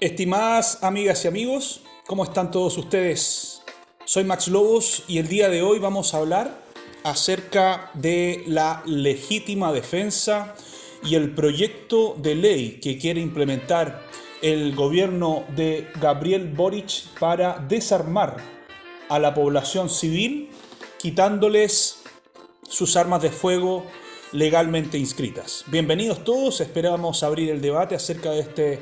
Estimadas amigas y amigos, ¿cómo están todos ustedes? Soy Max Lobos y el día de hoy vamos a hablar acerca de la legítima defensa y el proyecto de ley que quiere implementar el gobierno de Gabriel Boric para desarmar a la población civil, quitándoles sus armas de fuego legalmente inscritas. Bienvenidos todos, esperamos abrir el debate acerca de este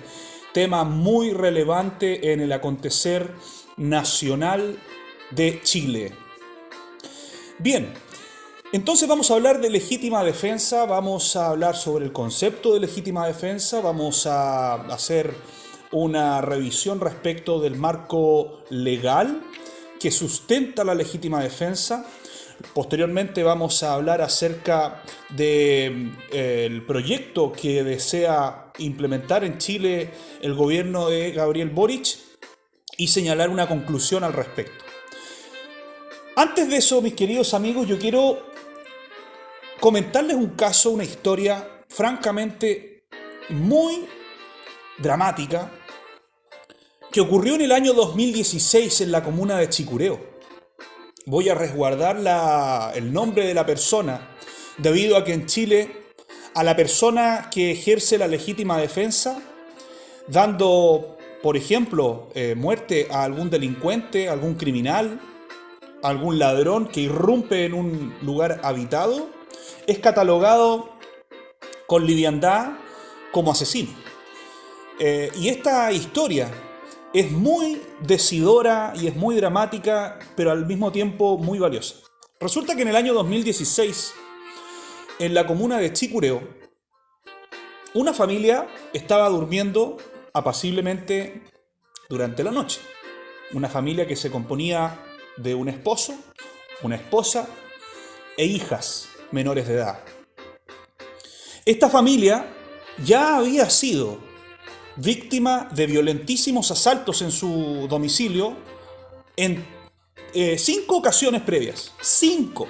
tema muy relevante en el acontecer nacional de Chile. Bien, entonces vamos a hablar de legítima defensa, vamos a hablar sobre el concepto de legítima defensa, vamos a hacer una revisión respecto del marco legal que sustenta la legítima defensa. Posteriormente vamos a hablar acerca del proyecto que desea implementar en Chile el gobierno de Gabriel Boric y señalar una conclusión al respecto. Antes de eso, mis queridos amigos, yo quiero comentarles un caso, una historia francamente muy dramática que ocurrió en el año 2016 en la comuna de Chicureo. Voy a resguardar el nombre de la persona, debido a que en Chile a la persona que ejerce la legítima defensa, dando, por ejemplo, muerte a algún delincuente, algún criminal, algún ladrón que irrumpe en un lugar habitado, es catalogado con liviandad como asesino. Y esta historia es muy decidora y es muy dramática, pero al mismo tiempo muy valiosa. Resulta que en el año 2016, en la comuna de Chicureo, una familia estaba durmiendo apaciblemente durante la noche. Una familia que se componía de un esposo, una esposa e hijas menores de edad. Esta familia ya había sido víctima de violentísimos asaltos en su domicilio en 5 ocasiones previas. 5.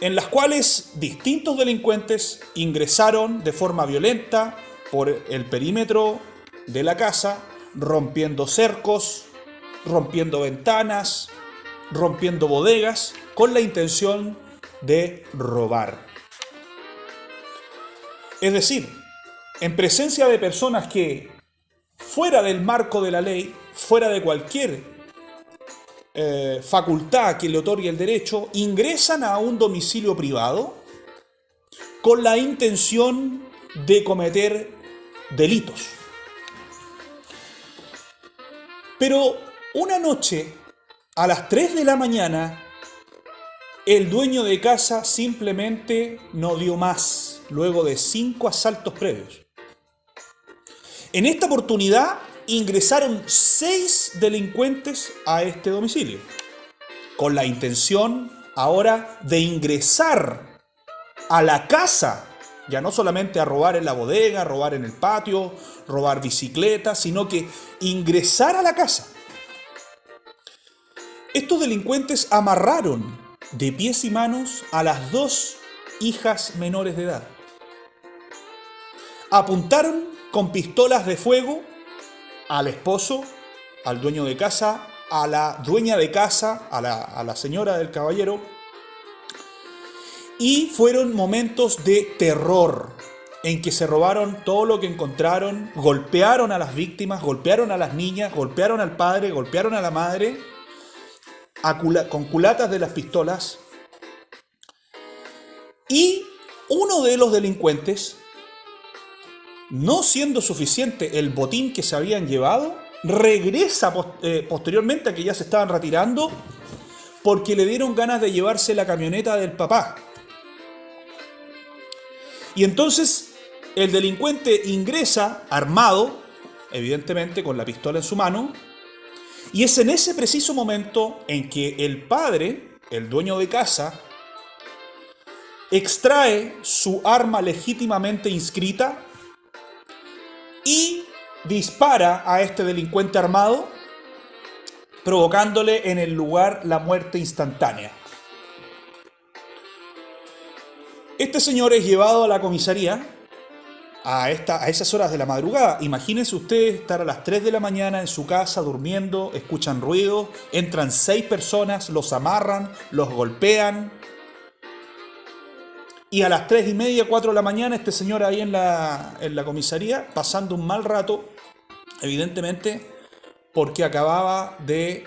En las cuales distintos delincuentes ingresaron de forma violenta por el perímetro de la casa, rompiendo cercos, rompiendo ventanas, rompiendo bodegas, con la intención de robar. Es decir, en presencia de personas que, fuera del marco de la ley, fuera de cualquier facultad que le otorgue el derecho, ingresan a un domicilio privado con la intención de cometer delitos. Pero una noche, a las 3 de la mañana, el dueño de casa simplemente no dio más, luego de 5 asaltos previos. En esta oportunidad ingresaron 6 delincuentes a este domicilio, con la intención ahora de ingresar a la casa, ya no solamente a robar en la bodega, robar en el patio, robar bicicletas, sino que ingresar a la casa. Estos delincuentes amarraron de pies y manos a las 2 hijas menores de edad. Apuntaron con pistolas de fuego al esposo, al dueño de casa, a la dueña de casa, a la señora del caballero, y fueron momentos de terror en que se robaron todo lo que encontraron, golpearon a las víctimas, golpearon a las niñas, golpearon al padre, golpearon a la madre con culatas de las pistolas, y uno de los delincuentes, no siendo suficiente el botín que se habían llevado, regresa posteriormente a que ya se estaban retirando, porque le dieron ganas de llevarse la camioneta del papá. Y entonces el delincuente ingresa armado, evidentemente con la pistola en su mano, y es en ese preciso momento en que el padre, el dueño de casa, extrae su arma legítimamente inscrita y dispara a este delincuente armado, provocándole en el lugar la muerte instantánea. Este señor es llevado a la comisaría a esas horas de la madrugada. Imagínense ustedes estar a las 3 de la mañana en su casa durmiendo, escuchan ruido, entran 6 personas, los amarran, los golpean. Y a las 3:30, 4 de la mañana, este señor ahí en la comisaría, pasando un mal rato, evidentemente, porque acababa de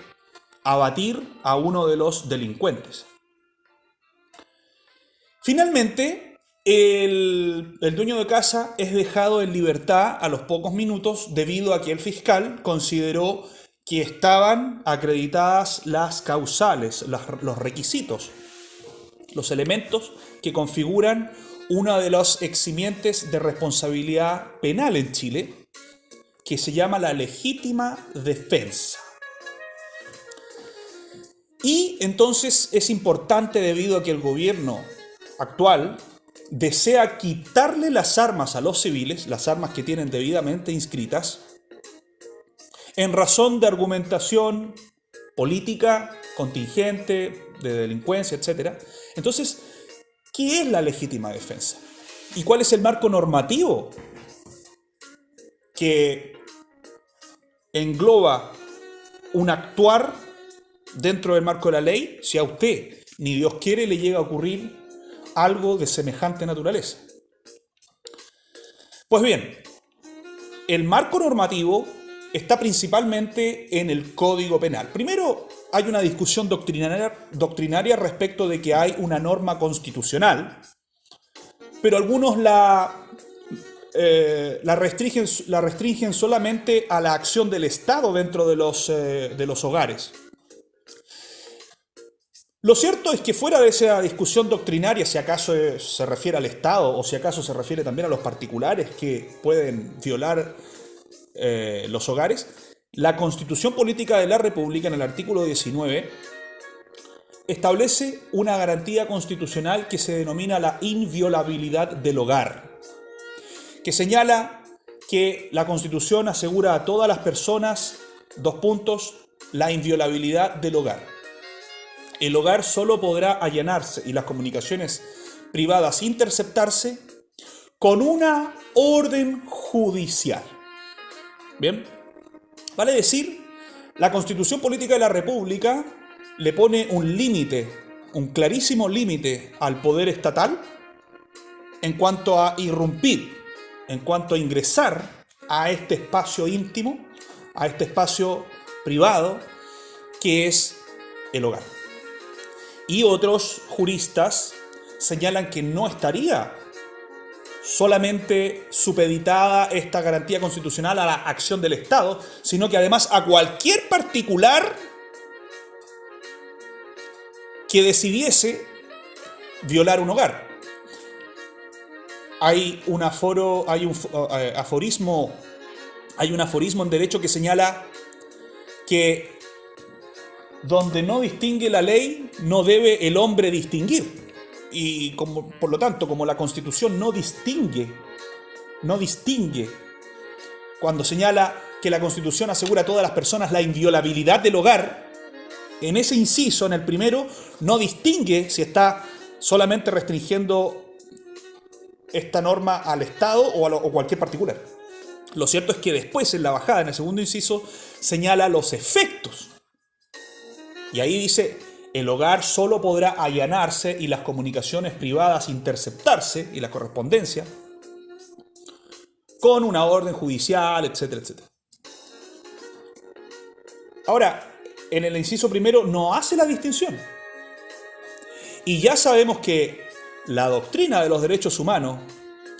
abatir a uno de los delincuentes. Finalmente, el dueño de casa es dejado en libertad a los pocos minutos debido a que el fiscal consideró que estaban acreditadas las causales, los requisitos, los elementos que configuran uno de los eximientes de responsabilidad penal en Chile, que se llama la legítima defensa. Y entonces es importante debido a que el gobierno actual desea quitarle las armas a los civiles, las armas que tienen debidamente inscritas, en razón de argumentación política, contingente, de delincuencia, etc. Entonces, ¿qué es la legítima defensa? ¿Y cuál es el marco normativo que engloba un actuar dentro del marco de la ley si a usted, ni Dios quiere, le llega a ocurrir algo de semejante naturaleza? Pues bien, el marco normativo está principalmente en el Código Penal. Primero, hay una discusión doctrinaria respecto de que hay una norma constitucional, pero algunos la restringen solamente a la acción del Estado dentro de los hogares. Lo cierto es que fuera de esa discusión doctrinaria, si acaso se refiere al Estado o si acaso se refiere también a los particulares que pueden violar los hogares, la Constitución Política de la República, en el artículo 19, establece una garantía constitucional que se denomina la inviolabilidad del hogar, que señala que la Constitución asegura a todas las personas, la inviolabilidad del hogar. El hogar solo podrá allanarse y las comunicaciones privadas interceptarse con una orden judicial. Bien, vale decir, la Constitución Política de la República le pone un límite, un clarísimo límite al poder estatal en cuanto a irrumpir, en cuanto a ingresar a este espacio íntimo, a este espacio privado que es el hogar. Y otros juristas señalan que no estaría solamente supeditada esta garantía constitucional a la acción del Estado, sino que además a cualquier particular que decidiese violar un hogar. Hay un aforismo en derecho que señala que donde no distingue la ley, no debe el hombre distinguir. Y por lo tanto, como la Constitución no distingue, cuando señala que la Constitución asegura a todas las personas la inviolabilidad del hogar, en ese inciso, en el primero, no distingue si está solamente restringiendo esta norma al Estado o cualquier particular. Lo cierto es que después, en la bajada, en el segundo inciso, señala los efectos. Y ahí dice, el hogar solo podrá allanarse y las comunicaciones privadas interceptarse, y la correspondencia, con una orden judicial, etcétera, etcétera. Ahora, en el inciso primero no hace la distinción. Y ya sabemos que la doctrina de los derechos humanos,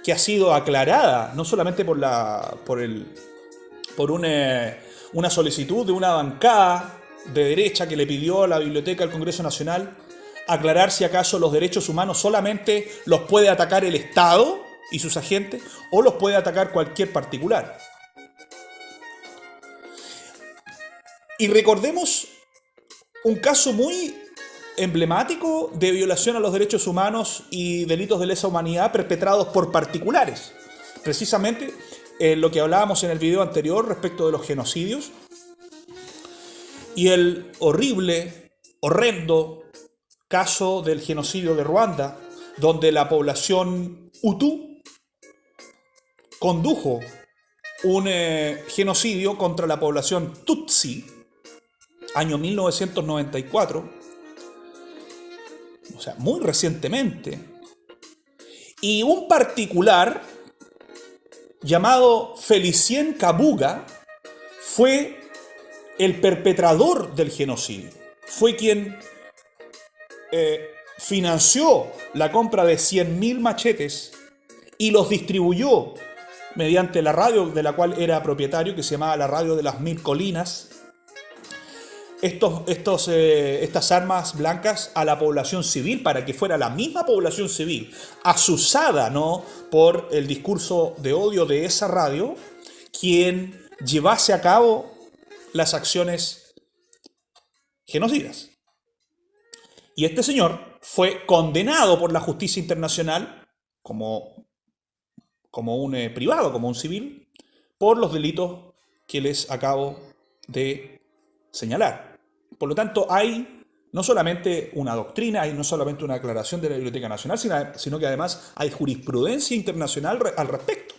que ha sido aclarada no solamente por una solicitud de una bancada de derecha que le pidió a la Biblioteca del Congreso Nacional aclarar si acaso los derechos humanos solamente los puede atacar el Estado y sus agentes o los puede atacar cualquier particular. Y recordemos un caso muy emblemático de violación a los derechos humanos y delitos de lesa humanidad perpetrados por particulares. Precisamente lo que hablábamos en el video anterior respecto de los genocidios y el horrendo caso del genocidio de Ruanda, donde la población Hutu condujo un genocidio contra la población Tutsi, año 1994, o sea, muy recientemente, y un particular llamado Felicien Kabuga fue el perpetrador del genocidio. Fue quien financió la compra de 100.000 machetes y los distribuyó mediante la radio de la cual era propietario, que se llamaba la Radio de las Mil Colinas, estas armas blancas a la población civil, para que fuera la misma población civil, asusada, ¿no?, por el discurso de odio de esa radio, quien llevase a cabo las acciones genocidas. Y este señor fue condenado por la justicia internacional como un privado, como un civil, por los delitos que les acabo de señalar. Por lo tanto, hay no solamente una doctrina, hay no solamente una declaración de la Biblioteca Nacional, sino que además hay jurisprudencia internacional al respecto,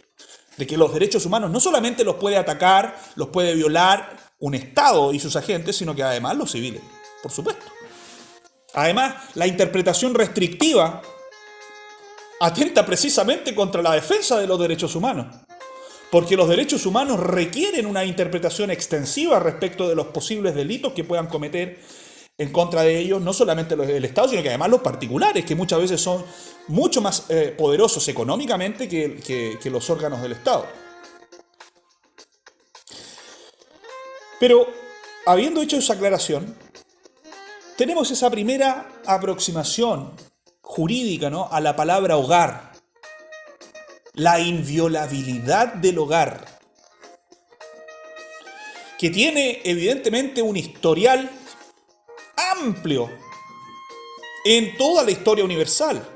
de que los derechos humanos no solamente los puede atacar, los puede violar un Estado y sus agentes, sino que además los civiles, por supuesto. Además, la interpretación restrictiva atenta precisamente contra la defensa de los derechos humanos, porque los derechos humanos requieren una interpretación extensiva respecto de los posibles delitos que puedan cometer en contra de ellos, no solamente el Estado, sino que además los particulares, que muchas veces son mucho más poderosos económicamente que los órganos del Estado. Pero, habiendo hecho esa aclaración, tenemos esa primera aproximación jurídica, ¿no?, a la palabra hogar. La inviolabilidad del hogar, que tiene evidentemente un historial amplio en toda la historia universal.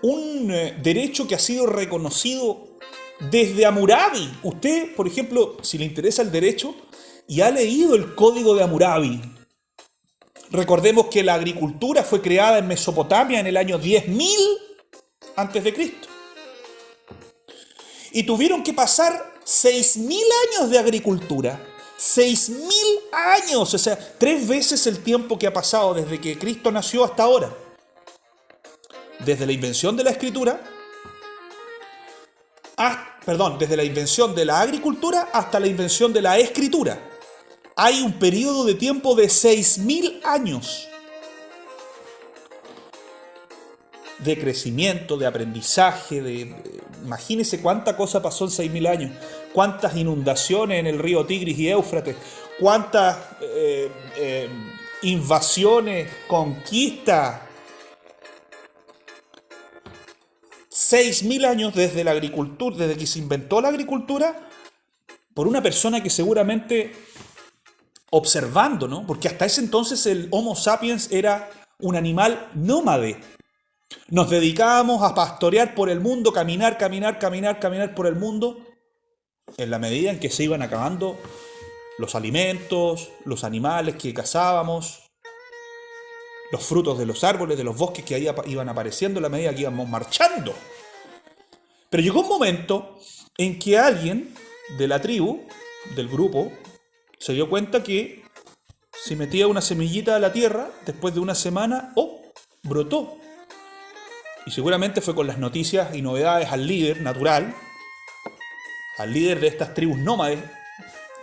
Un derecho que ha sido reconocido desde Hammurabi. Usted, por ejemplo, si le interesa el derecho y ha leído el Código de Hammurabi, recordemos que la agricultura fue creada en Mesopotamia en el año 10.000 antes de Cristo. Y tuvieron que pasar 6.000 años de agricultura. 6.000 años, o sea, 3 veces el tiempo que ha pasado desde que Cristo nació hasta ahora. Desde la invención de la escritura, desde la invención de la agricultura hasta la invención de la escritura. Hay un periodo de tiempo de 6.000 años. De crecimiento, de aprendizaje, imagínense cuánta cosa pasó en 6.000 años, cuántas inundaciones en el río Tigris y Éufrates, cuántas invasiones, conquistas. 6.000 años desde la agricultura, desde que se inventó la agricultura, por una persona que seguramente observando, ¿no? Porque hasta ese entonces el Homo sapiens era un animal nómade. Nos dedicábamos a pastorear por el mundo, caminar por el mundo, en la medida en que se iban acabando los alimentos, los animales que cazábamos, los frutos de los árboles, de los bosques que ahí iban apareciendo en la medida que íbamos marchando. Pero llegó un momento en que alguien de la tribu, del grupo, se dio cuenta que si metía una semillita a la tierra, después de una semana, brotó. Y seguramente fue con las noticias y novedades al líder natural, al líder de estas tribus nómades,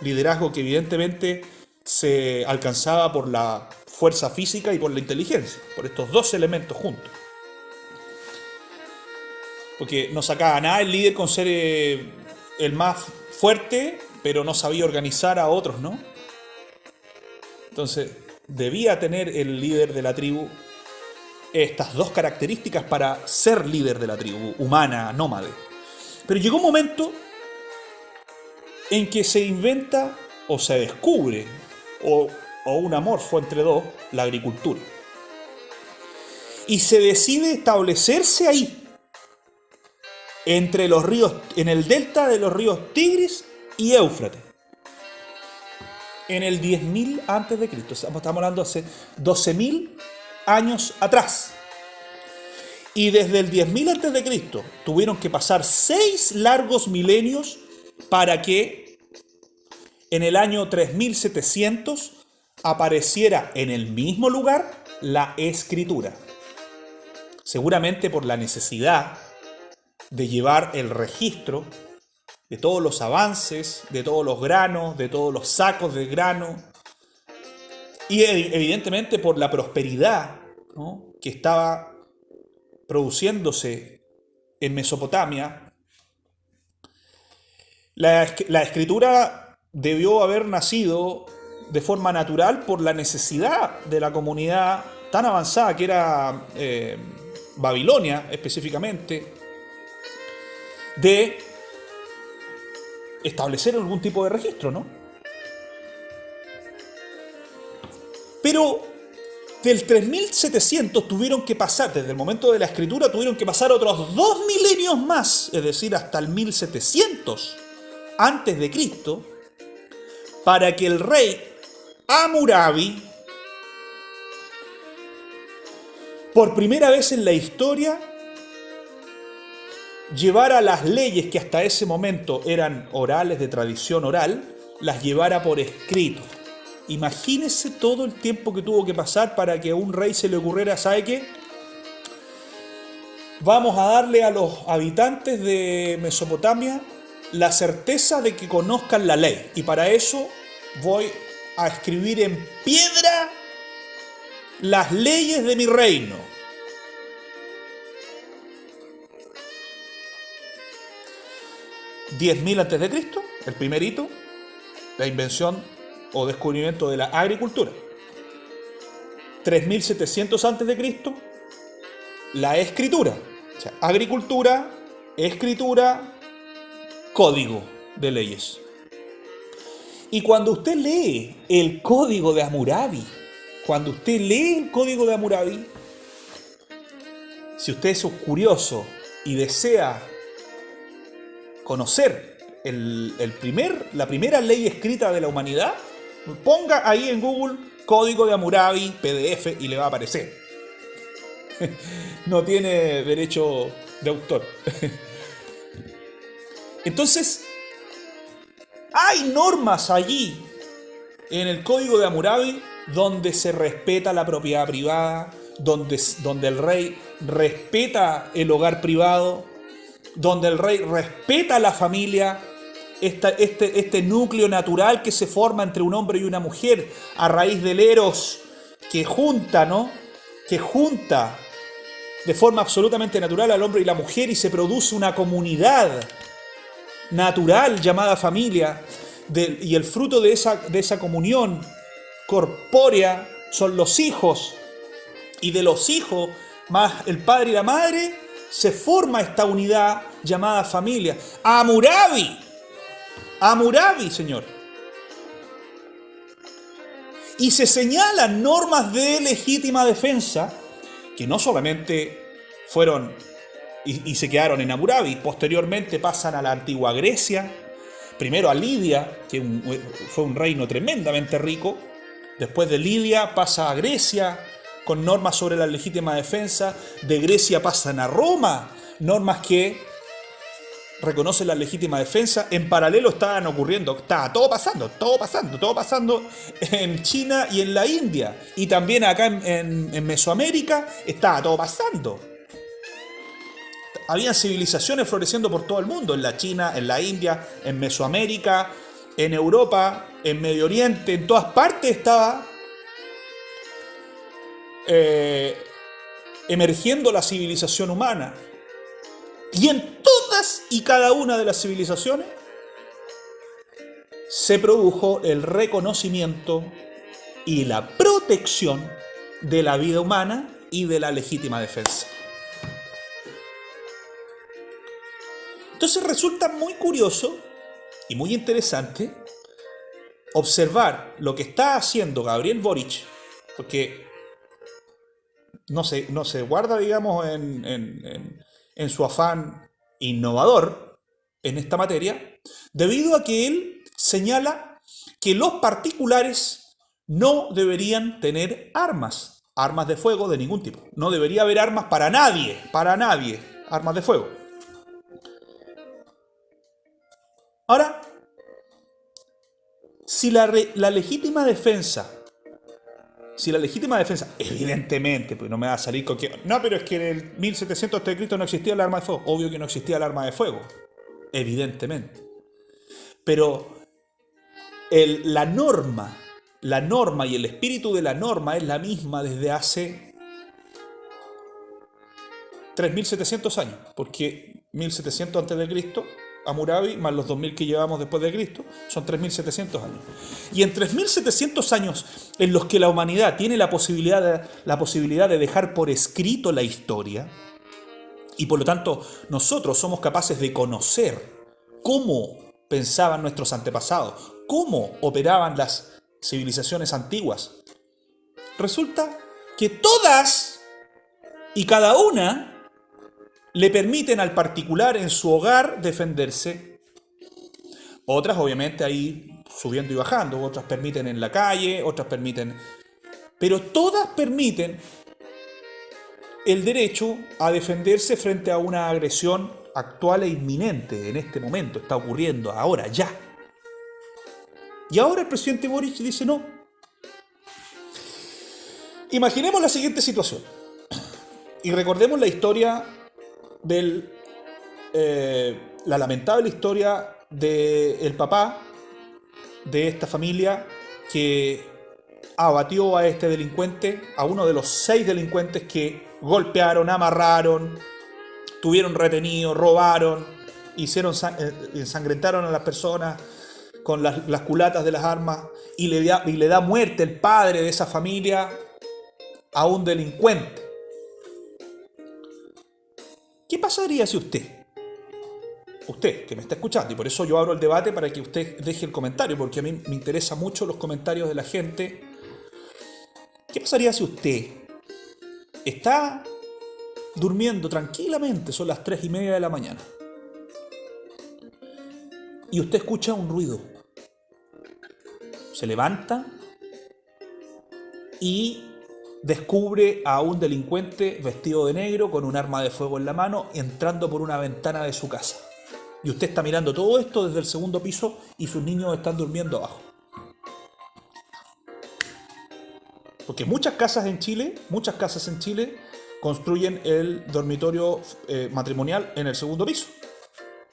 liderazgo que evidentemente se alcanzaba por la fuerza física y por la inteligencia, por estos dos elementos juntos. Porque no sacaba nada el líder con ser el más fuerte, pero no sabía organizar a otros, ¿no? Entonces, debía tener el líder de la tribu estas dos características para ser líder de la tribu humana, nómade. Pero llegó un momento en que se inventa o se descubre, o un amor fue entre dos, la agricultura. Y se decide establecerse ahí, entre los ríos, en el delta de los ríos Tigris y Éufrates, en el 10.000 antes de Cristo. Estamos hablando hace 12.000 años atrás. Y desde el 10.000 antes de Cristo tuvieron que pasar 6 largos milenios para que en el año 3700 apareciera en el mismo lugar la escritura. Seguramente por la necesidad de llevar el registro de todos los avances, de todos los granos, de todos los sacos de grano, y evidentemente por la prosperidad, ¿no?, que estaba produciéndose en Mesopotamia. La escritura debió haber nacido de forma natural por la necesidad de la comunidad tan avanzada que era Babilonia específicamente, de establecer algún tipo de registro, ¿no? Pero del 3700 tuvieron que pasar, desde el momento de la escritura, tuvieron que pasar otros 2 milenios más, es decir, hasta el 1700 antes de Cristo, para que el rey Hammurabi, por primera vez en la historia, llevara las leyes que hasta ese momento eran orales, de tradición oral, las llevara por escrito. Imagínese todo el tiempo que tuvo que pasar para que a un rey se le ocurriera, ¿sabe qué? Vamos a darle a los habitantes de Mesopotamia la certeza de que conozcan la ley. Y para eso voy a escribir en piedra las leyes de mi reino. ¿10.000 antes de Cristo? El primer hito, la invención o descubrimiento de la agricultura. 3.700 antes de Cristo, la escritura. O sea, agricultura, escritura, código de leyes. Y cuando usted lee el código de Hammurabi, si usted es curioso y desea conocer la primera ley escrita de la humanidad, ponga ahí en Google código de Hammurabi PDF y le va a aparecer. No tiene derecho de autor. Entonces, hay normas allí en el código de Hammurabi donde se respeta la propiedad privada, donde el rey respeta el hogar privado, donde el rey respeta la familia, este núcleo natural que se forma entre un hombre y una mujer a raíz del eros que junta, ¿no? Que junta de forma absolutamente natural al hombre y la mujer y se produce una comunidad natural llamada familia, y el fruto de esa comunión corpórea son los hijos, y de los hijos más el padre y la madre se forma esta unidad llamada familia. Hammurabi, señor. Y se señalan normas de legítima defensa que no solamente fueron y se quedaron en Hammurabi, posteriormente pasan a la antigua Grecia, primero a Lidia, que fue un reino tremendamente rico, después de Lidia pasa a Grecia con normas sobre la legítima defensa, de Grecia pasan a Roma, normas que reconocen la legítima defensa. En paralelo estaba todo pasando en China y en la India, y también acá en Mesoamérica estaba todo pasando. Habían civilizaciones floreciendo por todo el mundo, en la China, en la India, en Mesoamérica, en Europa, en Medio Oriente, en todas partes estaba emergiendo la civilización humana. Y en todas y cada una de las civilizaciones se produjo el reconocimiento y la protección de la vida humana y de la legítima defensa. Entonces resulta muy curioso y muy interesante observar lo que está haciendo Gabriel Boric, porque no se guarda, digamos, en su afán innovador en esta materia, debido a que él señala que los particulares no deberían tener armas. armas de fuego de ningún tipo. No debería haber armas para nadie, armas de fuego. Ahora, si la legítima defensa, evidentemente, pues no me va a salir con que, no, pero es que en el 1700 a.C. no existía el arma de fuego. Obvio que no existía el arma de fuego, evidentemente. Pero la norma y el espíritu de la norma es la misma desde hace 3700 años, porque 1700 a.C., Hammurabi, más los 2000 que llevamos después de Cristo, son 3700 años. Y en 3700 años en los que la humanidad tiene la posibilidad de dejar por escrito la historia, y por lo tanto nosotros somos capaces de conocer cómo pensaban nuestros antepasados, cómo operaban las civilizaciones antiguas, resulta que todas y cada una le permiten al particular en su hogar defenderse. Otras obviamente ahí subiendo y bajando, otras permiten en la calle, otras permiten... Pero todas permiten el derecho a defenderse frente a una agresión actual e inminente. En este momento está ocurriendo, ahora, ya. Y ahora el presidente Boric dice no. Imaginemos la siguiente situación. Y recordemos la historia la lamentable historia del papá de esta familia que abatió a este delincuente, a uno de los 6 delincuentes que golpearon, amarraron, tuvieron retenidos, robaron, ensangrentaron a las personas con las culatas de las armas y le da muerte el padre de esa familia a un delincuente. ¿Qué pasaría si usted que me está escuchando, y por eso yo abro el debate para que usted deje el comentario, porque a mí me interesan mucho los comentarios de la gente, qué pasaría si usted está durmiendo tranquilamente, son las 3:30 de la mañana, y usted escucha un ruido, se levanta y descubre a un delincuente vestido de negro con un arma de fuego en la mano entrando por una ventana de su casa? Y usted está mirando todo esto desde el segundo piso y sus niños están durmiendo abajo. Porque muchas casas en Chile construyen el dormitorio matrimonial en el segundo piso.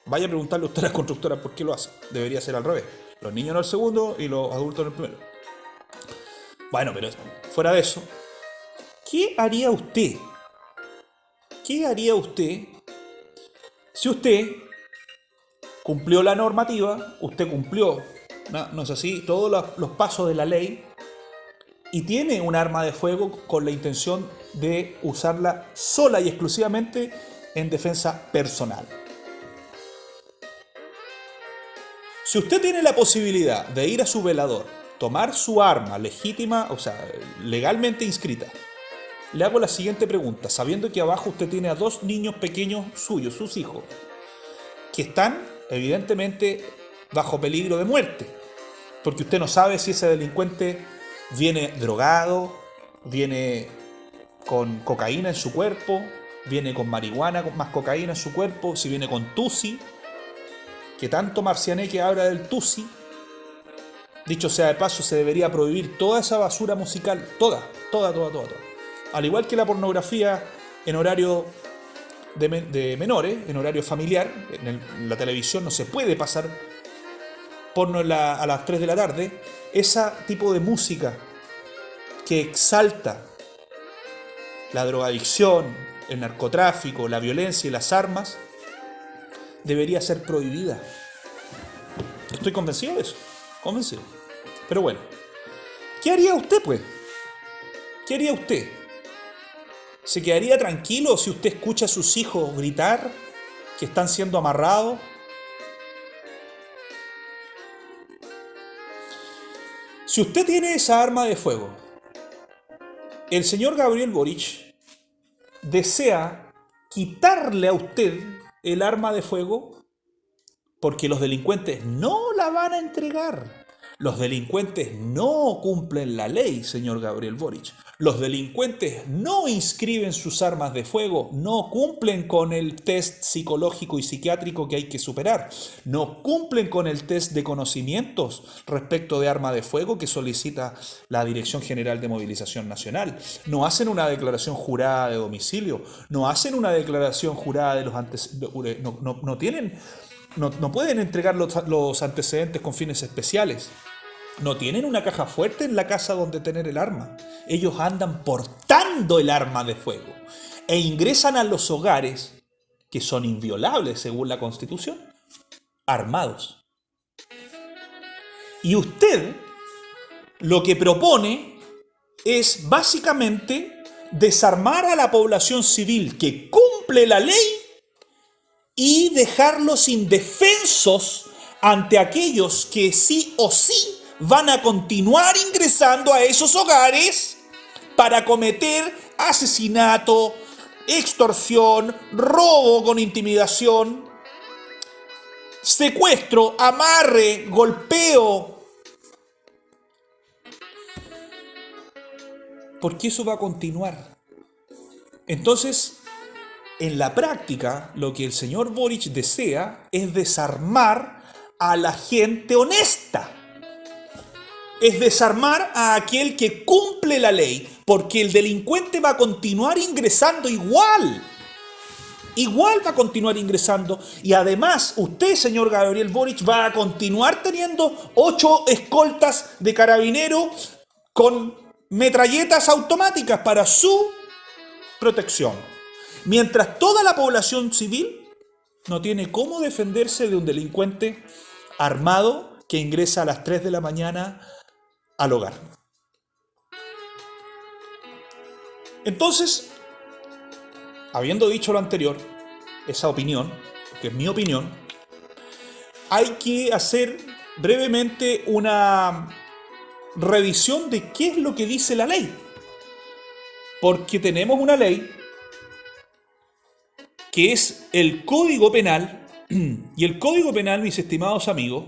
Vaya a preguntarle a usted a las constructoras por qué lo hacen. Debería ser al revés. Los niños en el segundo y los adultos en el primero. Bueno, pero fuera de eso, ¿qué haría usted? ¿Qué haría usted si usted cumplió la normativa, usted cumplió, no es así, todos los pasos de la ley y tiene un arma de fuego con la intención de usarla sola y exclusivamente en defensa personal? Si usted tiene la posibilidad de ir a su velador, tomar su arma legítima, o sea, legalmente inscrita, le hago la siguiente pregunta, sabiendo que abajo usted tiene a 2 niños pequeños suyos, sus hijos, que están evidentemente bajo peligro de muerte, porque usted no sabe si ese delincuente viene drogado, viene con cocaína en su cuerpo, viene con marihuana, con más cocaína en su cuerpo, si viene con tusi, que tanto Marcianeque habla del tusi. Dicho sea de paso, se debería prohibir toda esa basura musical, toda. Al igual que la pornografía en horario de menores, en horario familiar, en la televisión no se puede pasar porno a las 3 de la tarde. Ese tipo de música que exalta la drogadicción, el narcotráfico, la violencia y las armas, debería ser prohibida. Estoy convencido de eso, convencido. Pero bueno, ¿qué haría usted, pues? ¿Qué haría usted? ¿Se quedaría tranquilo si usted escucha a sus hijos gritar que están siendo amarrados? Si usted tiene esa arma de fuego, el señor Gabriel Boric desea quitarle a usted el arma de fuego porque los delincuentes no la van a entregar. Los delincuentes no cumplen la ley, señor Gabriel Boric. Los delincuentes no inscriben sus armas de fuego, no cumplen con el test psicológico y psiquiátrico que hay que superar, no cumplen con el test de conocimientos respecto de arma de fuego que solicita la Dirección General de Movilización Nacional, no hacen una declaración jurada de domicilio, no hacen una declaración jurada de los antecedentes, no pueden entregar los antecedentes con fines especiales. No tienen una caja fuerte en la casa donde tener el arma. Ellos andan portando el arma de fuego e ingresan a los hogares, que son inviolables según la Constitución, armados. Y usted lo que propone es básicamente desarmar a la población civil que cumple la ley y dejarlos indefensos ante aquellos que sí o sí van a continuar ingresando a esos hogares para cometer asesinato, extorsión, robo con intimidación, secuestro, amarre, golpeo. Porque eso va a continuar. Entonces, en la práctica, lo que el señor Boric desea es desarmar a la gente honesta. Es desarmar a aquel que cumple la ley, porque el delincuente va a continuar ingresando igual. Igual va a continuar ingresando. Y además, usted, señor Gabriel Boric, va a continuar teniendo 8 escoltas de carabineros con metralletas automáticas para su protección. Mientras toda la población civil no tiene cómo defenderse de un delincuente armado que ingresa a las 3 de la mañana al hogar. Entonces, habiendo dicho lo anterior, esa opinión, que es mi opinión, hay que hacer brevemente una revisión de qué es lo que dice la ley. Porque tenemos una ley que es el Código Penal, y el Código Penal, mis estimados amigos,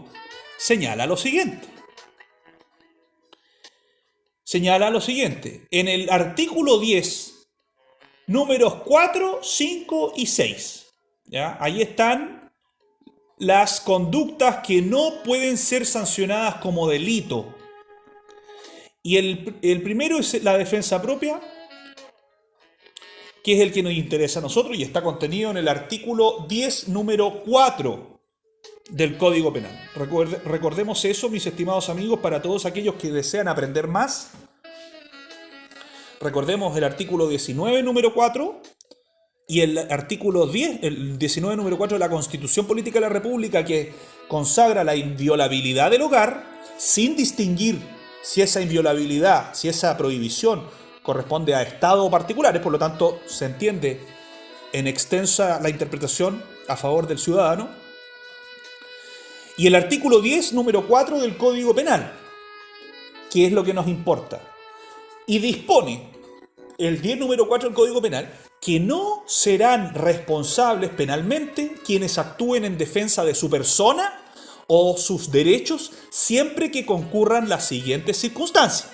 señala lo siguiente. En el artículo 10, números 4, 5 y 6, ¿ya? Ahí están las conductas que no pueden ser sancionadas como delito. Y el primero es la defensa propia, que es el que nos interesa a nosotros y está contenido en el artículo 10, número 4 del Código Penal. Recordemos eso, mis estimados amigos, para todos aquellos que desean aprender más. Recordemos el artículo 19, número 4 y el artículo 10, el 19, número 4 de la Constitución Política de la República, que consagra la inviolabilidad del hogar sin distinguir si esa inviolabilidad, si esa prohibición corresponde a Estado o particulares. Por lo tanto, se entiende en extensa la interpretación a favor del ciudadano. Y el artículo 10, número 4 del Código Penal, que es lo que nos importa. Y dispone, el 10, número 4 del Código Penal, que no serán responsables penalmente quienes actúen en defensa de su persona o sus derechos siempre que concurran las siguientes circunstancias.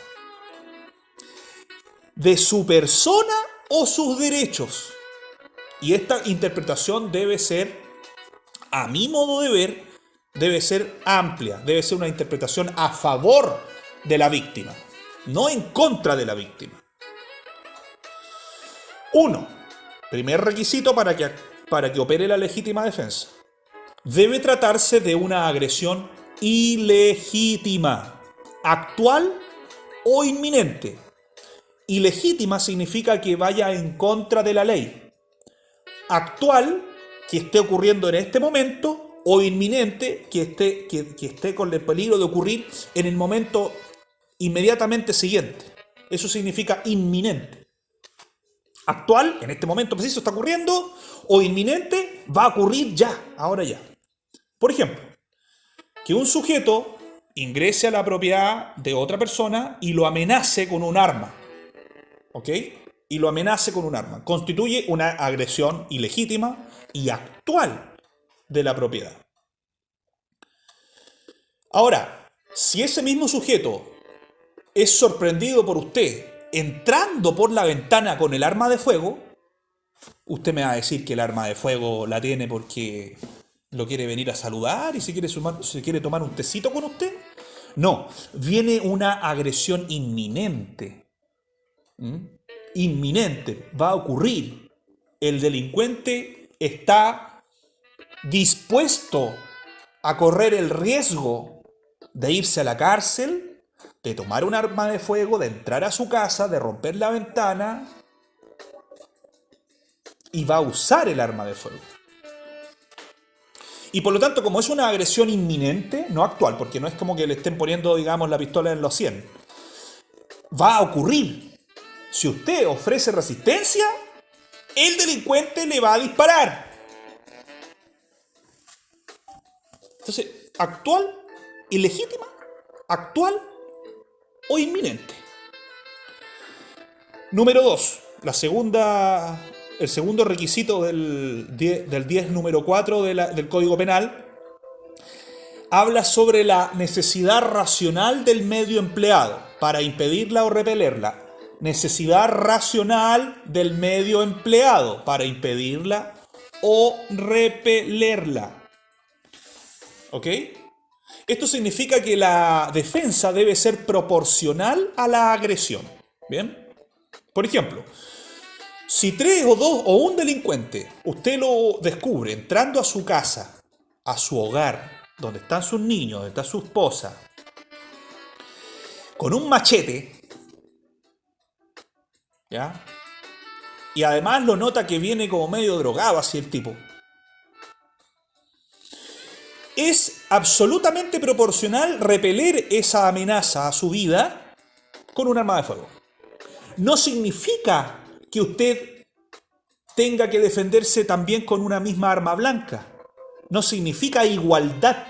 De su persona o sus derechos. Y esta interpretación debe ser, a mi modo de ver, debe ser amplia, debe ser una interpretación a favor de la víctima, no en contra de la víctima. 1. Primer requisito para que opere la legítima defensa. Debe tratarse de una agresión ilegítima, actual o inminente. Ilegítima significa que vaya en contra de la ley. Actual, que esté ocurriendo en este momento, o inminente, que esté con el peligro de ocurrir en el momento inmediatamente siguiente. Eso significa inminente. Actual, en este momento preciso está ocurriendo, o inminente, va a ocurrir ya, ahora ya. Por ejemplo, que un sujeto ingrese a la propiedad de otra persona y lo amenace con un arma. ¿Ok? Y lo amenace con un arma. Constituye una agresión ilegítima y actual de la propiedad. Ahora, Si ese mismo sujeto es sorprendido por usted entrando por la ventana con el arma de fuego, usted me va a decir que el arma de fuego la tiene porque lo quiere venir a saludar y se quiere tomar un tecito con usted. No, viene una agresión inminente. Inminente, va a ocurrir. El delincuente está dispuesto a correr el riesgo de irse a la cárcel, de tomar un arma de fuego, de entrar a su casa, de romper la ventana, y va a usar el arma de fuego. Y por lo tanto, como es una agresión inminente, no actual, porque no es como que le estén poniendo, digamos, la pistola en los 100, va a ocurrir. Si usted ofrece resistencia, el delincuente le va a disparar. Entonces, actual, ilegítima, actual o inminente. Número 2, el segundo requisito del 10 número 4 del Código Penal habla sobre la necesidad racional del medio empleado para impedirla o repelerla. Necesidad racional del medio empleado para impedirla o repelerla. ¿Ok? Esto significa que la defensa debe ser proporcional a la agresión. ¿Bien? Por ejemplo, si 3 o 2 o un delincuente usted lo descubre entrando a su casa, a su hogar, donde están sus niños, donde está su esposa, con un machete, ¿ya? Y además lo nota que viene como medio drogado así el tipo. Es absolutamente proporcional repeler esa amenaza a su vida con un arma de fuego. No significa que usted tenga que defenderse también con una misma arma blanca. No significa igualdad,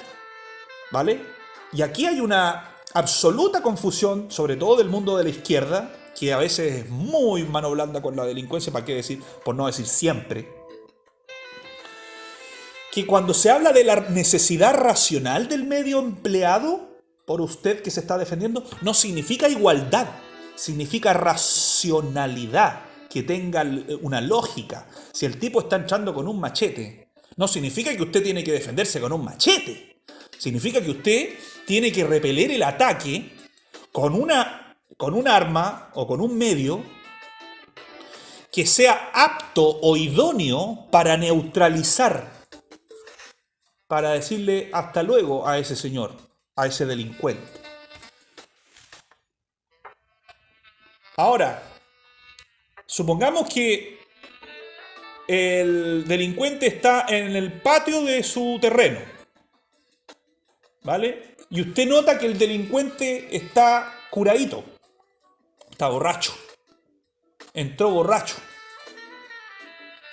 ¿vale? Y aquí hay una absoluta confusión, sobre todo del mundo de la izquierda, que a veces es muy mano blanda con la delincuencia, ¿para qué decir? Por no decir siempre. Que cuando se habla de la necesidad racional del medio empleado por usted que se está defendiendo, no significa igualdad, significa racionalidad, que tenga una lógica. Si el tipo está entrando con un machete, no significa que usted tiene que defenderse con un machete. Significa que usted tiene que repeler el ataque con un arma o con un medio que sea apto o idóneo para neutralizar, para decirle hasta luego a ese señor, a ese delincuente. Ahora, supongamos que el delincuente está en el patio de su terreno, ¿vale? Y usted nota que el delincuente está curadito, está borracho, entró borracho.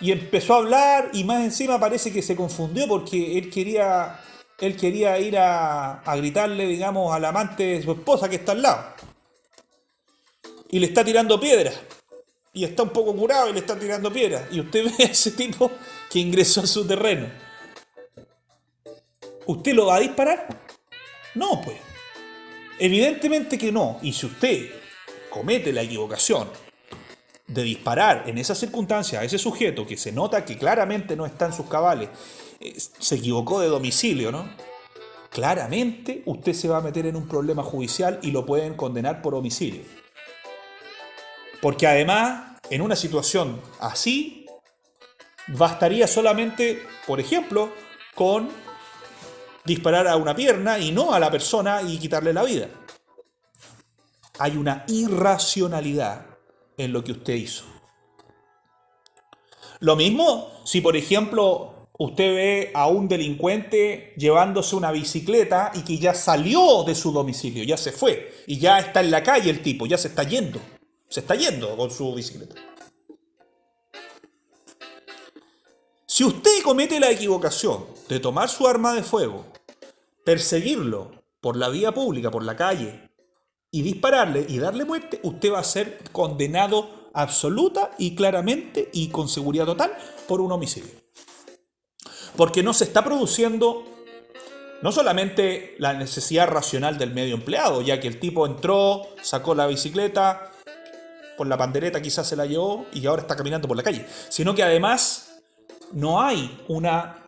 Y empezó a hablar y más encima parece que se confundió porque él quería ir a gritarle, digamos, al amante de su esposa que está al lado. Y le está tirando piedras. Y está un poco curado y le está tirando piedras. Y usted ve a ese tipo que ingresó a su terreno. ¿Usted lo va a disparar? No, pues. Evidentemente que no. Y si usted comete la equivocación de disparar en esa circunstancia a ese sujeto que se nota que claramente no está en sus cabales, se equivocó de domicilio, ¿no? Claramente usted se va a meter en un problema judicial y lo pueden condenar por homicidio. Porque además, en una situación así, bastaría solamente, por ejemplo, con disparar a una pierna y no a la persona y quitarle la vida. Hay una irracionalidad en lo que usted hizo. Lo mismo si, por ejemplo, usted ve a un delincuente llevándose una bicicleta y que ya salió de su domicilio, ya se fue, y ya está en la calle el tipo, ya se está yendo con su bicicleta. Si usted comete la equivocación de tomar su arma de fuego, perseguirlo por la vía pública, por la calle, y dispararle y darle muerte, usted va a ser condenado absoluta y claramente y con seguridad total por un homicidio. Porque no se está produciendo No solamente la necesidad racional del medio empleado, ya que el tipo entró, sacó la bicicleta, por la pandereta quizás se la llevó y ahora está caminando por la calle, sino que además no hay una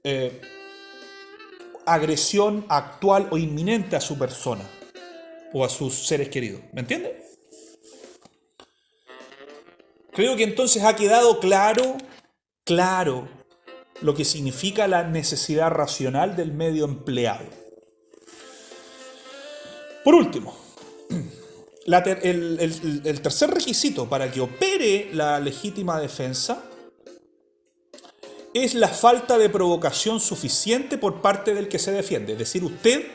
eh, agresión actual o inminente a su persona o a sus seres queridos. ¿Me entiende? Creo que entonces ha quedado claro, lo que significa la necesidad racional del medio empleado. Por último, el tercer requisito para que opere la legítima defensa es la falta de provocación suficiente por parte del que se defiende. Es decir, usted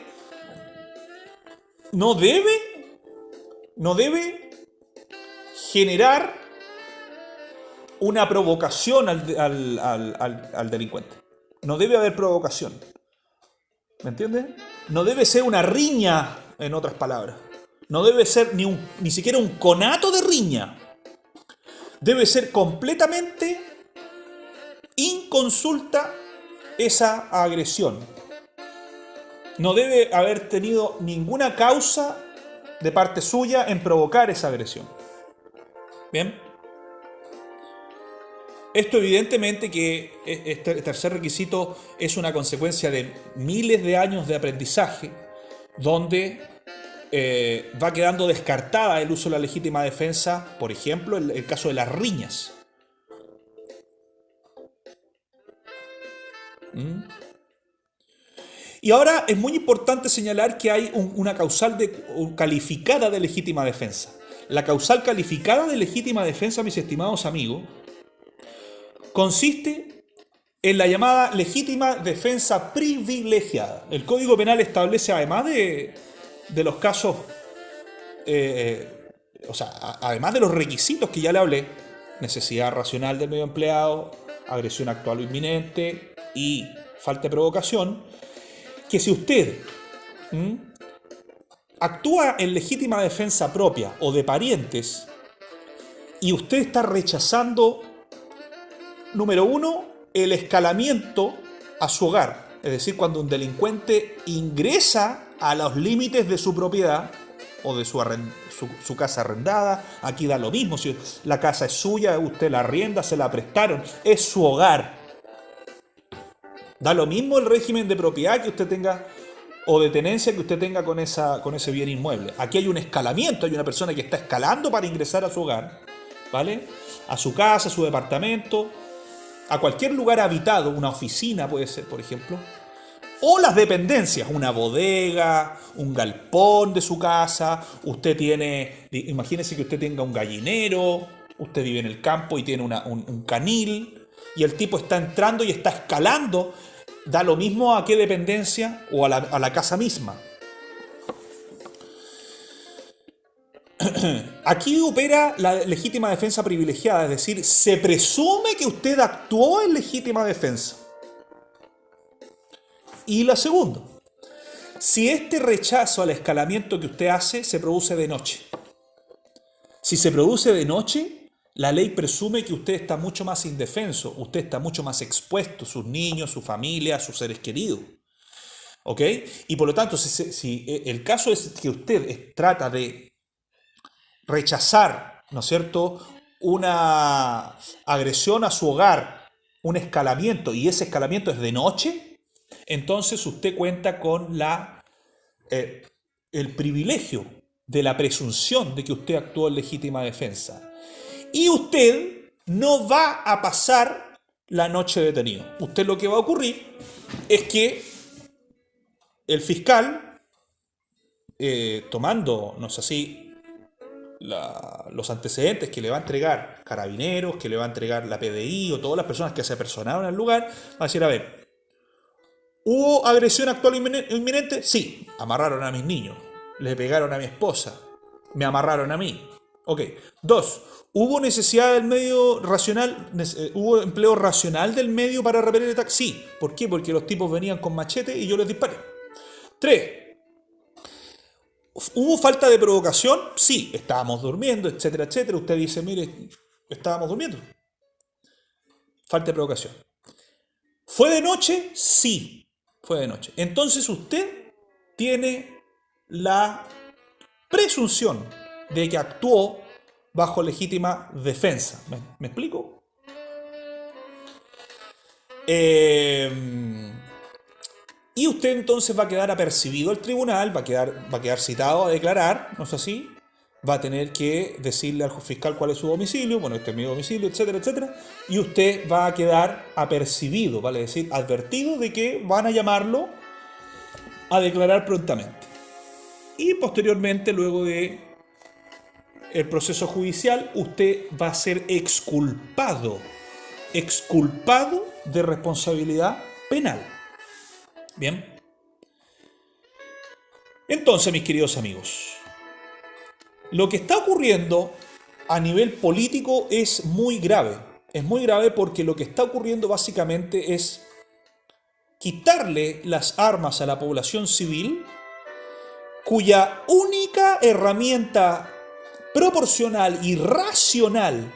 no debe generar una provocación al delincuente. No debe haber provocación. ¿Me entiendes? No debe ser una riña, en otras palabras. No debe ser ni siquiera un conato de riña. Debe ser completamente inconsulta esa agresión. No debe haber tenido ninguna causa de parte suya en provocar esa agresión. ¿Bien? Esto evidentemente que este tercer requisito es una consecuencia de miles de años de aprendizaje, donde va quedando descartada el uso de la legítima defensa, por ejemplo, el caso de las riñas. Y ahora es muy importante señalar que hay una causal calificada de legítima defensa. La causal calificada de legítima defensa, mis estimados amigos, consiste en la llamada legítima defensa privilegiada. El Código Penal establece, además de los casos, además de los requisitos que ya le hablé, necesidad racional del medio empleado, agresión actual o inminente y falta de provocación, que si usted actúa en legítima defensa propia o de parientes y usted está rechazando, número uno, el escalamiento a su hogar. Es decir, cuando un delincuente ingresa a los límites de su propiedad o de su casa arrendada, aquí da lo mismo, si la casa es suya, usted la arrienda, se la prestaron, es su hogar. Da lo mismo el régimen de propiedad que usted tenga o de tenencia que usted tenga con ese bien inmueble. Aquí hay un escalamiento, hay una persona que está escalando para ingresar a su hogar, ¿vale? A su casa, a su departamento, a cualquier lugar habitado, una oficina puede ser, por ejemplo, o las dependencias, una bodega, un galpón de su casa, usted tiene, imagínese que usted tenga un gallinero, usted vive en el campo y tiene un canil, y el tipo está entrando y está escalando, da lo mismo a qué dependencia o a la casa misma. Aquí opera la legítima defensa privilegiada, es decir, se presume que usted actuó en legítima defensa. Y la segunda, si este rechazo al escalamiento que usted hace se produce de noche. Si se produce de noche, la ley presume que usted está mucho más indefenso, usted está mucho más expuesto, sus niños, su familia, sus seres queridos. ¿Ok? Y por lo tanto, si el caso es que usted trata de rechazar, ¿no es cierto?, una agresión a su hogar, un escalamiento, y ese escalamiento es de noche, entonces usted cuenta con el privilegio de la presunción de que usted actuó en legítima defensa. Y usted no va a pasar la noche detenido. Usted lo que va a ocurrir es que el fiscal, tomando, no sé si, los antecedentes que le va a entregar Carabineros, que le va a entregar la PDI o todas las personas que se apersonaron al lugar, va a decir, a ver, ¿hubo agresión actual inminente? Sí, amarraron a mis niños, le pegaron a mi esposa, me amarraron a mí. Ok. 2. ¿Hubo necesidad del medio racional? ¿Hubo empleo racional del medio para repeler el ataque? Sí. ¿Por qué? Porque los tipos venían con machete y yo les disparé. 3. ¿Hubo falta de provocación? Sí, estábamos durmiendo, etcétera, etcétera. Usted dice, mire, estábamos durmiendo. Falta de provocación. ¿Fue de noche? Sí. Fue de noche. Entonces usted tiene la presunción de que actuó bajo legítima defensa. ¿Me explico? Y usted entonces va a quedar apercibido al tribunal, va a quedar citado a declarar, ¿no es así? Va a tener que decirle al fiscal cuál es su domicilio, bueno, este es mi domicilio, etcétera, etcétera. Y usted va a quedar apercibido, vale decir, advertido de que van a llamarlo a declarar prontamente. Y posteriormente, luego de el proceso judicial, usted va a ser exculpado de responsabilidad penal. Bien. Entonces, mis queridos amigos, lo que está ocurriendo a nivel político es muy grave. Es muy grave porque lo que está ocurriendo básicamente es quitarle las armas a la población civil, cuya única herramienta proporcional y racional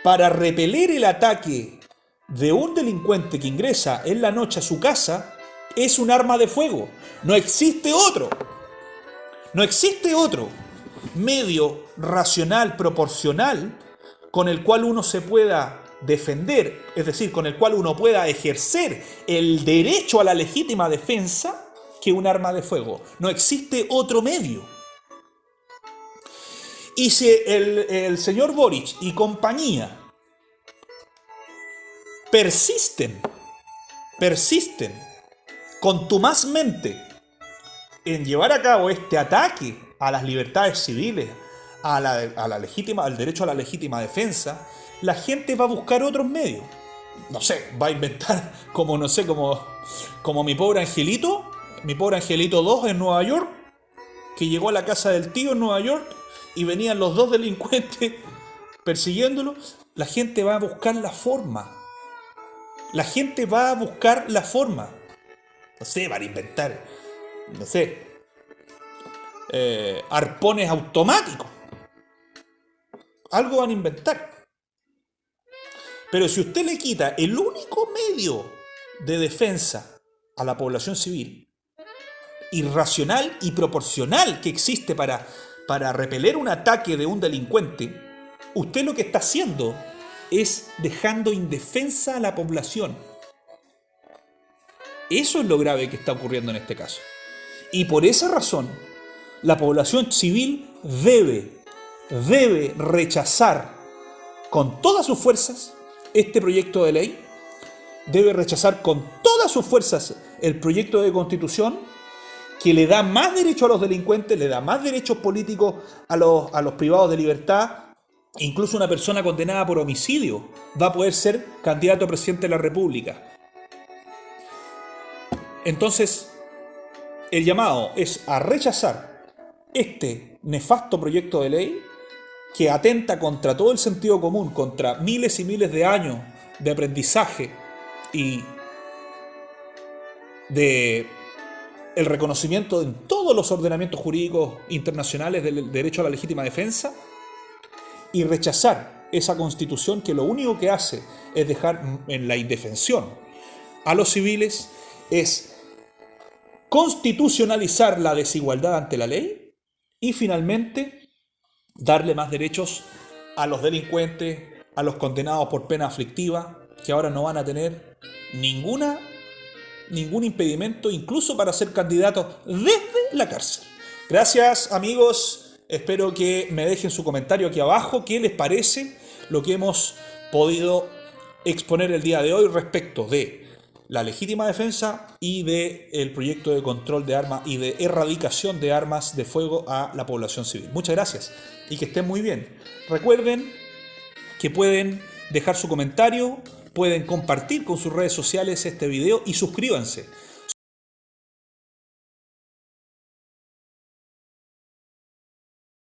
para repeler el ataque de un delincuente que ingresa en la noche a su casa es un arma de fuego. No existe otro medio racional, proporcional, con el cual uno se pueda defender, es decir, con el cual uno pueda ejercer el derecho a la legítima defensa, que un arma de fuego. No existe otro medio. Y si el señor Boric y compañía persisten contumazmente en llevar a cabo este ataque a las libertades civiles, al derecho a la legítima defensa, la gente va a buscar otros medios. No sé, va a inventar como mi pobre angelito 2 en Nueva York, que llegó a la casa del tío en Nueva York y venían los 2 delincuentes persiguiéndolo. La gente va a buscar la forma. No sé, van a inventar, arpones automáticos. Algo van a inventar. Pero si usted le quita el único medio de defensa a la población civil, irracional y proporcional, que existe para repeler un ataque de un delincuente, usted lo que está haciendo es dejando indefensa a la población. Eso es lo grave que está ocurriendo en este caso. Y por esa razón, la población civil debe rechazar con todas sus fuerzas este proyecto de ley, debe rechazar con todas sus fuerzas el proyecto de constitución que le da más derecho a los delincuentes, le da más derechos políticos a los privados de libertad. Incluso una persona condenada por homicidio va a poder ser candidato a presidente de la República. Entonces, el llamado es a rechazar este nefasto proyecto de ley que atenta contra todo el sentido común, contra miles y miles de años de aprendizaje y de el reconocimiento en todos los ordenamientos jurídicos internacionales del derecho a la legítima defensa, y rechazar esa constitución que lo único que hace es dejar en la indefensión a los civiles, es constitucionalizar la desigualdad ante la ley y finalmente darle más derechos a los delincuentes, a los condenados por pena aflictiva, que ahora no van a tener ningún impedimento, incluso para ser candidatos desde la cárcel. Gracias, amigos. Espero que me dejen su comentario aquí abajo. ¿Qué les parece lo que hemos podido exponer el día de hoy respecto de la legítima defensa y del proyecto de control de armas y de erradicación de armas de fuego a la población civil? Muchas gracias y que estén muy bien. Recuerden que pueden dejar su comentario, pueden compartir con sus redes sociales este video y suscríbanse.